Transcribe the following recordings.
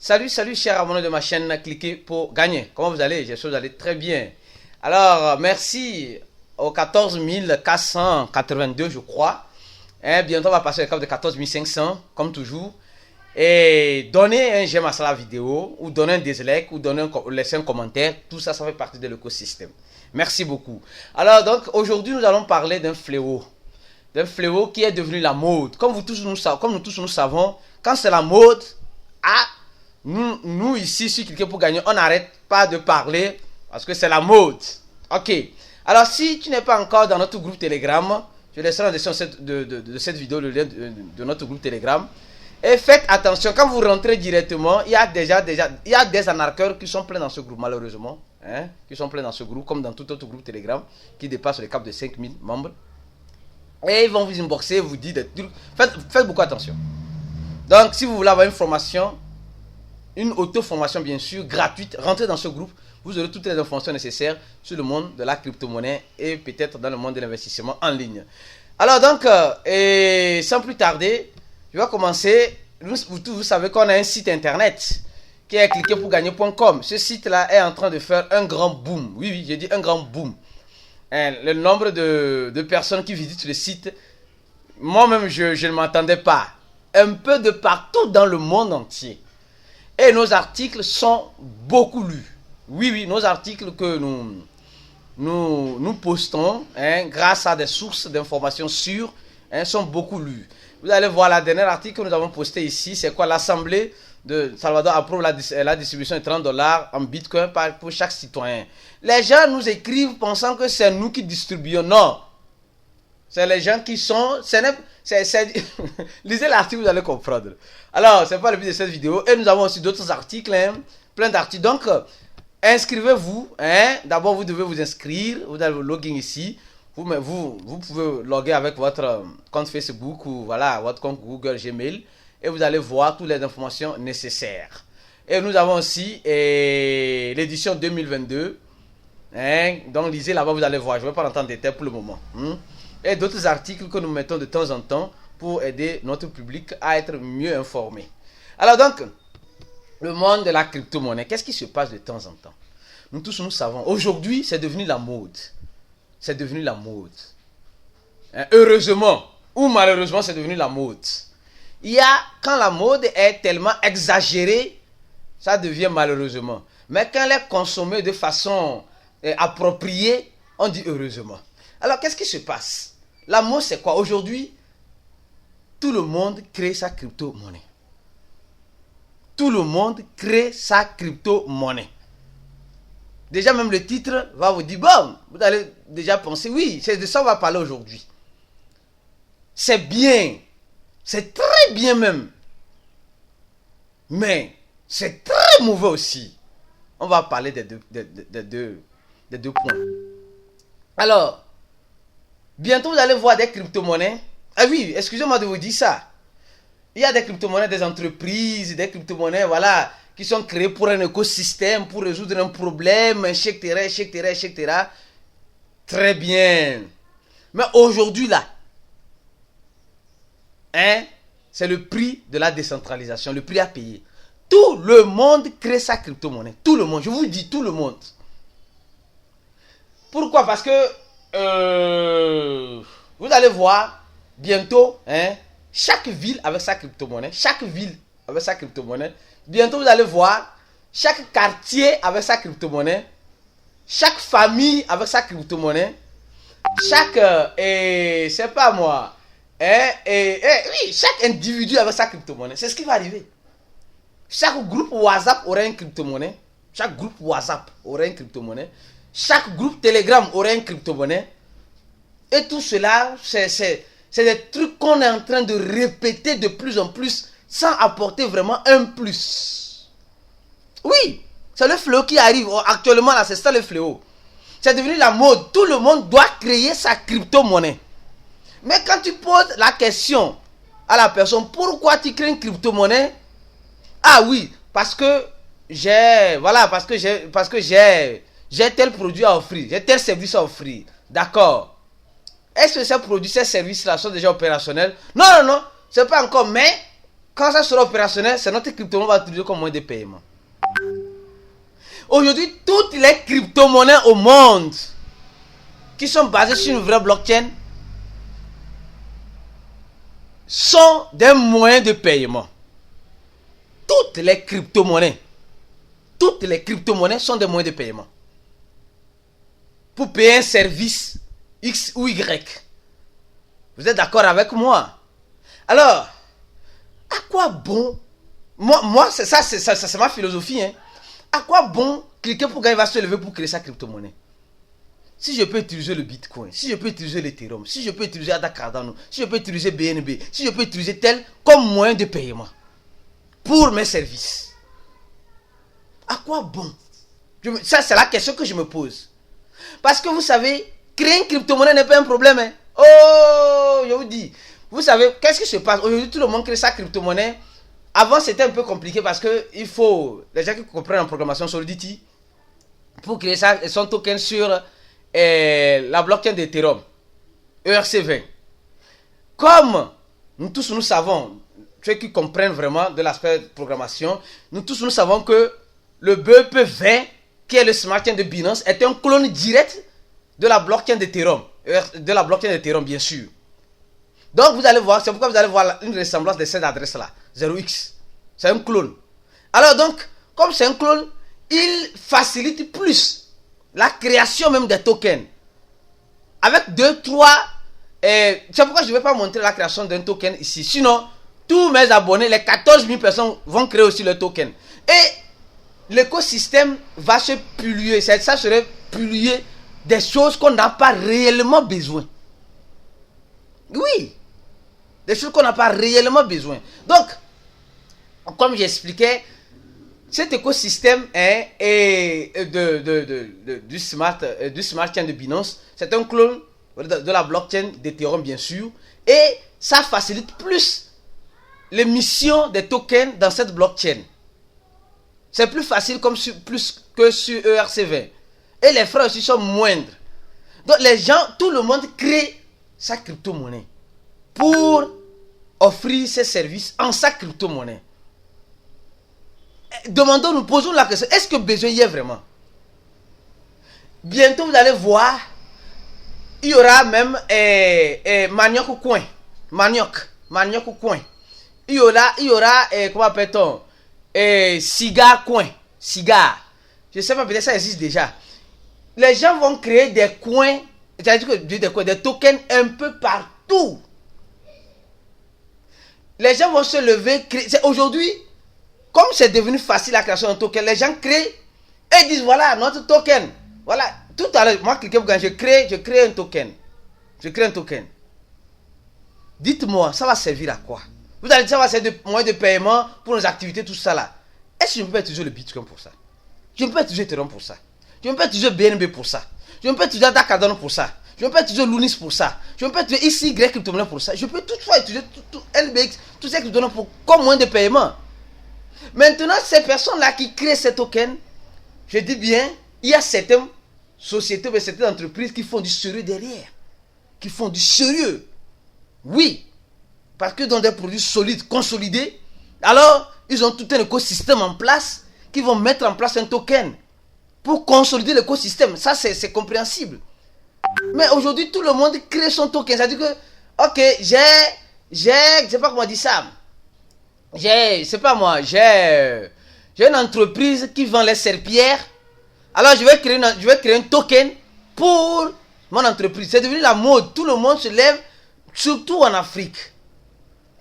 Salut, chers abonnés de ma chaîne, cliquez pour gagner. Comment vous allez? J'espère que vous allez très bien. Alors, merci aux 14 482, je crois. Bientôt, on va passer le cap de 14 500, comme toujours. Et donnez un j'aime à la vidéo, ou donnez un dislike, ou laissez un commentaire. Tout ça, ça fait partie de l'écosystème. Merci beaucoup. Alors, donc, aujourd'hui, nous allons parler d'un fléau. D'un fléau qui est devenu la mode. Comme nous tous nous savons, quand c'est la mode, nous ici, sur Cliquez pour gagner, on n'arrête pas de parler parce que c'est la mode. Ok. Alors, si tu n'es pas encore dans notre groupe Telegram, je laisserai en description de cette vidéo le lien de notre groupe Telegram. Et faites attention, quand vous rentrez directement, il y a des anarcheurs qui sont pleins dans ce groupe, malheureusement. Qui sont pleins dans ce groupe, comme dans tout autre groupe Telegram, qui dépasse le cap de 5000 membres. Et ils vont vous inboxer, vous dire des trucs. Faites beaucoup attention. Donc, si vous voulez avoir une formation, une auto-formation bien sûr, gratuite, rentrez dans ce groupe. Vous aurez toutes les informations nécessaires sur le monde de la crypto-monnaie et peut-être dans le monde de l'investissement en ligne. Alors donc, sans plus tarder, je vais commencer. Vous savez qu'on a un site internet qui est cliquezpourgagner.com. Ce site-là est en train de faire un grand boom. Oui, j'ai dit un grand boom. Le nombre de personnes qui visitent le site, moi-même, je ne m'attendais pas. Un peu de partout dans le monde entier. Et nos articles sont beaucoup lus. Oui, nos articles que nous postons, grâce à des sources d'informations sûres, sont beaucoup lus. Vous allez voir la dernière article que nous avons posté ici, c'est quoi? L'Assemblée de Salvador approuve la distribution de $30 en Bitcoin pour chaque citoyen. Les gens nous écrivent pensant que c'est nous qui distribuons. Non. C'est les gens qui sont... Lisez l'article, vous allez comprendre. Alors, c'est pas le but de cette vidéo. Et nous avons aussi d'autres articles, plein d'articles. Donc, inscrivez-vous. D'abord, vous devez vous inscrire. Vous avez le login ici. Vous pouvez loguer avec votre compte Facebook ou voilà, votre compte Google, Gmail. Et vous allez voir toutes les informations nécessaires. Et nous avons aussi l'édition 2022. Donc, lisez là-bas, vous allez voir. Je ne vais pas rentrer en détail pour le moment. Et d'autres articles que nous mettons de temps en temps pour aider notre public à être mieux informé. Alors donc, le monde de la crypto-monnaie, qu'est-ce qui se passe de temps en temps? Nous tous, nous savons. Aujourd'hui, c'est devenu la mode. C'est devenu la mode. Heureusement ou malheureusement, c'est devenu la mode. Quand la mode est tellement exagérée, ça devient malheureusement. Mais quand elle est consommée de façon appropriée, on dit heureusement. Alors, qu'est-ce qui se passe? La mode, c'est quoi? Aujourd'hui, tout le monde crée sa crypto-monnaie. Tout le monde crée sa crypto-monnaie. Déjà, même le titre va vous dire, bon, vous allez déjà penser, oui, c'est de ça qu'on va parler aujourd'hui. C'est bien. C'est très bien même. Mais, c'est très mauvais aussi. On va parler des deux points. Alors, bientôt vous allez voir des crypto-monnaies. Ah oui, excusez-moi de vous dire ça. Il y a des crypto-monnaies des entreprises, des crypto-monnaies, voilà, qui sont créées pour un écosystème, pour résoudre un problème, etc. Très bien. Mais aujourd'hui là, c'est le prix de la décentralisation, le prix à payer. Tout le monde crée sa crypto-monnaie. Tout le monde, je vous dis tout le monde. Pourquoi? Parce que vous allez voir bientôt, chaque ville avec sa crypto-monnaie. Bientôt, vous allez voir chaque quartier avec sa crypto-monnaie. Chaque famille avec sa crypto-monnaie. C'est pas moi. Oui, chaque individu avec sa crypto-monnaie. C'est ce qui va arriver. Chaque groupe WhatsApp aura une crypto-monnaie. Chaque groupe Telegram aura une crypto-monnaie. Et tout cela, c'est des trucs qu'on est en train de répéter de plus en plus sans apporter vraiment un plus. Oui, c'est le fléau qui arrive. Actuellement, là, c'est ça le fléau. C'est devenu la mode. Tout le monde doit créer sa crypto-monnaie. Mais quand tu poses la question à la personne, pourquoi tu crées une crypto-monnaie? Ah oui, parce que j'ai tel produit à offrir, j'ai tel service à offrir. D'accord. Est-ce que ces produits, ces services-là sont déjà opérationnels? Non, c'est pas encore, mais Quand ça sera opérationnel, c'est notre crypto-monnaie va utiliser comme moyen de paiement. Aujourd'hui, toutes les crypto-monnaies au monde qui sont basées sur une vraie blockchain sont des moyens de paiement. Toutes les crypto-monnaies sont des moyens de paiement. Pour payer un service X ou Y. Vous êtes d'accord avec moi? Alors, à quoi bon? Moi c'est ma philosophie. Hein. À quoi bon cliquer pour gagner va se lever pour créer sa crypto-monnaie? Si je peux utiliser le Bitcoin, si je peux utiliser l'Ethereum, si je peux utiliser ADA Cardano, si je peux utiliser BNB, si je peux utiliser tel comme moyen de paiement pour mes services. À quoi bon? Ça, c'est la question que je me pose. Parce que vous savez, créer une crypto-monnaie n'est pas un problème. Hein. Oh, je vous dis. Vous savez, qu'est-ce qui se passe? Aujourd'hui, tout le monde crée sa crypto-monnaie. Avant, c'était un peu compliqué parce que il faut, les gens qui comprennent en programmation Solidity, pour créer son token sur la blockchain d'Ethereum, ERC20. Comme nous tous nous savons, ceux qui comprennent vraiment de l'aspect de programmation, nous tous nous savons que le BEP20, qui est le smart chain de Binance, est un clone direct de la blockchain d'Ethereum. De la blockchain d'Ethereum, bien sûr. Donc vous allez voir, c'est pourquoi vous allez voir une ressemblance de cette adresse-là, 0x. C'est un clone. Alors donc, comme c'est un clone, il facilite plus la création même des tokens. Avec 2, 3, c'est pourquoi je ne vais pas montrer la création d'un token ici. Sinon, tous mes abonnés, les 14 000 personnes vont créer aussi le token. Et l'écosystème va se polluer. Ça serait polluer des choses qu'on n'a pas réellement besoin. Oui. Des choses qu'on n'a pas réellement besoin. Donc, comme j'expliquais, cet écosystème du smart chain de Binance, c'est un clone de la blockchain d'Ethereum, bien sûr. Et ça facilite plus l'émission des tokens dans cette blockchain. C'est plus facile plus que sur ERC20. Et les frais aussi sont moindres. Donc les gens, tout le monde crée sa crypto-monnaie pour offrir ses services en sa crypto-monnaie. Demandons-nous, posons la question, est-ce que besoin y est vraiment? Bientôt vous allez voir, il y aura même manioc au coin. Manioc au coin. Il y aura comment appelle-t-on? Cigare coin. Cigare. Je ne sais pas, peut-être ça existe déjà. Les gens vont créer des coins, c'est-à-dire que des tokens un peu partout. Les gens vont se lever, créer. Aujourd'hui, comme c'est devenu facile la création d'un token, les gens créent et disent voilà notre token. Voilà, tout à l'heure, moi cliquez quand je crée un token. Je crée un token. Dites-moi, ça va servir à quoi? Vous allez dire ça va servir de moyen de paiement pour nos activités, tout ça là. Est-ce que je ne peux pas utiliser le Bitcoin pour ça? Je ne peux pas utiliser Ethereum pour ça. Je ne peux pas utiliser BNB pour ça. Je ne peux pas utiliser ADA Cardano pour ça. Je ne peux pas utiliser Lunis pour ça. Je ne peux pas utiliser ICY crypto-monnaie pour ça. Je peux toutefois utiliser LBX, tous ces crypto-monnaies comme moyen de paiement. Maintenant, ces personnes-là qui créent ces tokens, je dis bien, il y a certaines sociétés, mais certaines entreprises qui font du sérieux derrière. Qui font du sérieux. Oui. Parce que dans des produits solides, consolidés, alors ils ont tout un écosystème en place qui vont mettre en place un token pour consolider l'écosystème. Ça, c'est compréhensible. Mais aujourd'hui, tout le monde crée son token. Ça veut dire que, ok, je sais pas comment dire ça. J'ai une entreprise qui vend les serpillères. Alors je vais créer un token pour mon entreprise. C'est devenu la mode. Tout le monde se lève, surtout en Afrique.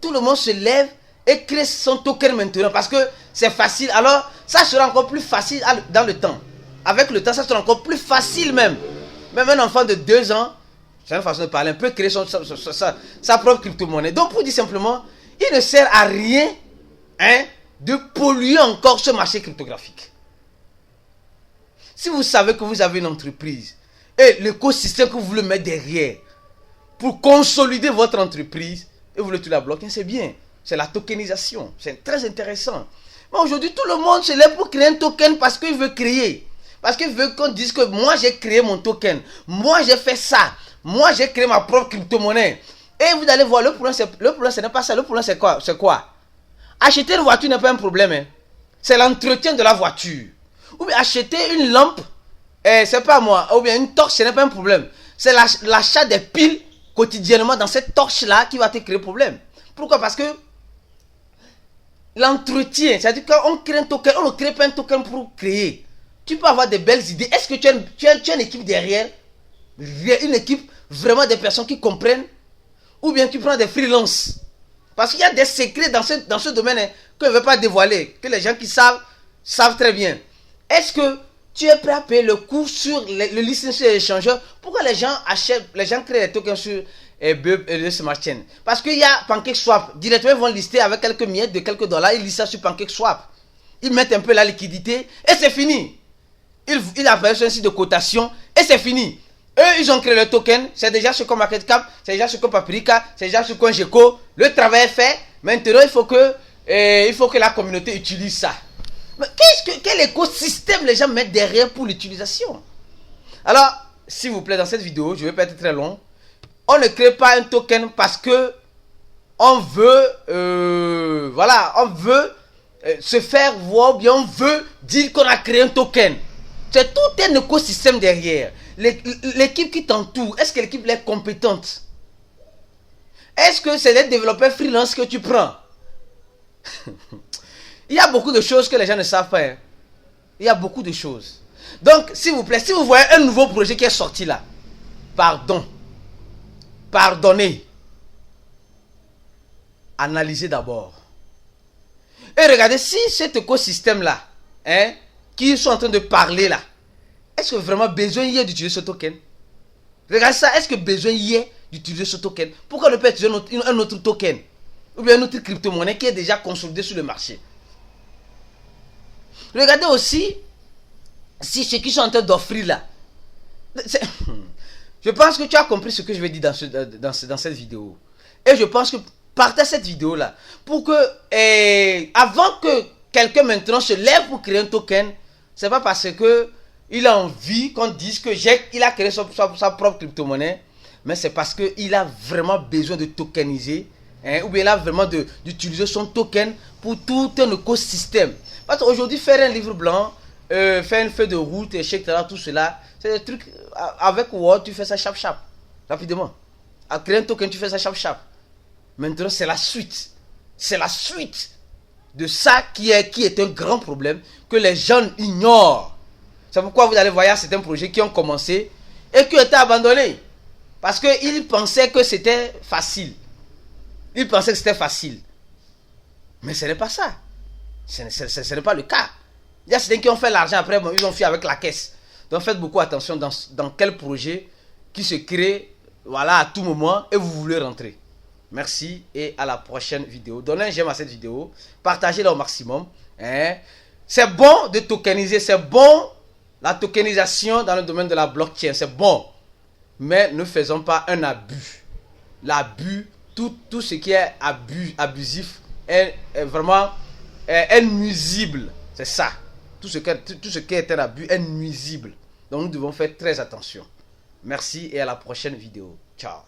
Tout le monde se lève et crée son token maintenant parce que c'est facile. Alors ça sera encore plus facile dans le temps. Avec le temps, ça sera encore plus facile même. Même un enfant de 2 ans, c'est une façon de parler, peut créer sa propre crypto-monnaie. Donc pour dire simplement, il ne sert à rien de polluer encore ce marché cryptographique. Si vous savez que vous avez une entreprise et l'écosystème que vous voulez mettre derrière pour consolider votre entreprise et vous voulez tout la bloquer, c'est bien. C'est la tokenisation. C'est très intéressant. Mais aujourd'hui, tout le monde se lève pour créer un token parce qu'il veut créer. Parce qu'il veut qu'on dise que moi j'ai créé mon token. Moi j'ai fait ça. Moi j'ai créé ma propre crypto-monnaie. Et vous allez voir, le problème ce n'est pas ça. Le problème c'est quoi? Acheter une voiture n'est pas un problème. Hein. C'est l'entretien de la voiture. Ou bien acheter une lampe, c'est pas moi, ou bien une torche, ce n'est pas un problème. C'est l'achat des piles quotidiennement dans cette torche-là qui va te créer problème. Pourquoi? Parce que l'entretien, c'est-à-dire quand on crée un token, on ne crée pas un token pour créer. Tu peux avoir des belles idées. Est-ce que tu as une équipe derrière? Une équipe, vraiment des personnes qui comprennent? Ou bien tu prends des freelances? Parce qu'il y a des secrets dans ce domaine hein, que je ne veux pas dévoiler, que les gens qui savent très bien. Est-ce que tu es prêt à payer le coût sur le licencié et l'échangeur? Pourquoi les gens créent des tokens sur le Smart Chain? Parce qu'il y a PancakeSwap. Directement, ils vont lister avec quelques miettes de quelques dollars. Ils listent ça sur PancakeSwap. Ils mettent un peu la liquidité et c'est fini. Ils appellent un site de cotation et c'est fini. Eux, ils ont créé le token. C'est déjà sur CoinMarketCap, c'est déjà sur Paprika, c'est déjà sur CoinGecko. Le travail est fait. Maintenant, il faut que la communauté utilise ça. Mais quel écosystème les gens mettent derrière pour l'utilisation? Alors, s'il vous plaît, dans cette vidéo, je ne vais pas être très long. On ne crée pas un token parce que on veut, on veut se faire voir, ou bien on veut dire qu'on a créé un token. C'est tout un écosystème derrière. L'équipe qui t'entoure, est-ce que l'équipe est compétente? Est-ce que c'est des développeurs freelance que tu prends? Il y a beaucoup de choses que les gens ne savent pas. Hein. Il y a beaucoup de choses. Donc, s'il vous plaît, si vous voyez un nouveau projet qui est sorti là, pardonnez. Analysez d'abord. Et regardez si cet écosystème-là, hein, qui sont en train de parler là, est-ce que vraiment besoin y est d'utiliser ce token? Regardez ça, est-ce que besoin y est d'utiliser ce token? Pourquoi ne pas utiliser un autre token? Ou bien une autre crypto-monnaie qui est déjà consolidée sur le marché? Regardez aussi si ceux qui sont en train d'offrir là. Je pense que tu as compris ce que je vais dire dans cette vidéo. Et je pense que partez cette vidéo là pour que avant que quelqu'un maintenant se lève pour créer un token, c'est pas parce que il a envie qu'on dise que il a créé sa propre crypto-monnaie, mais c'est parce qu'il a vraiment besoin de tokeniser, hein, ou bien il a vraiment d'utiliser son token pour tout un écosystème. Parce qu'aujourd'hui, faire un livre blanc, faire une feuille de route, etc., tout cela, c'est des trucs, avec Word, tu fais ça chap, rapidement. À créer un token, tu fais ça chap. Maintenant, c'est la suite. C'est la suite de ça qui est un grand problème que les gens ignorent. C'est pourquoi vous allez voir certains projets qui ont commencé et qui ont été abandonnés. Parce qu'ils pensaient que c'était facile. Ils pensaient que c'était facile. Mais ce n'est pas ça. Ce n'est pas le cas. Il y a certains qui ont fait l'argent après, bon, ils ont fait avec la caisse. Donc faites beaucoup attention dans quel projet qui se crée, voilà, à tout moment et vous voulez rentrer. Merci et à la prochaine vidéo. Donnez un j'aime à cette vidéo. Partagez-la au maximum. Hein? C'est bon de tokeniser. C'est bon la tokenisation dans le domaine de la blockchain. C'est bon. Mais ne faisons pas un abus. L'abus, tout ce qui est abusif est vraiment est nuisible. C'est ça. Tout ce qui est un abus est nuisible. Donc nous devons faire très attention. Merci et à la prochaine vidéo. Ciao.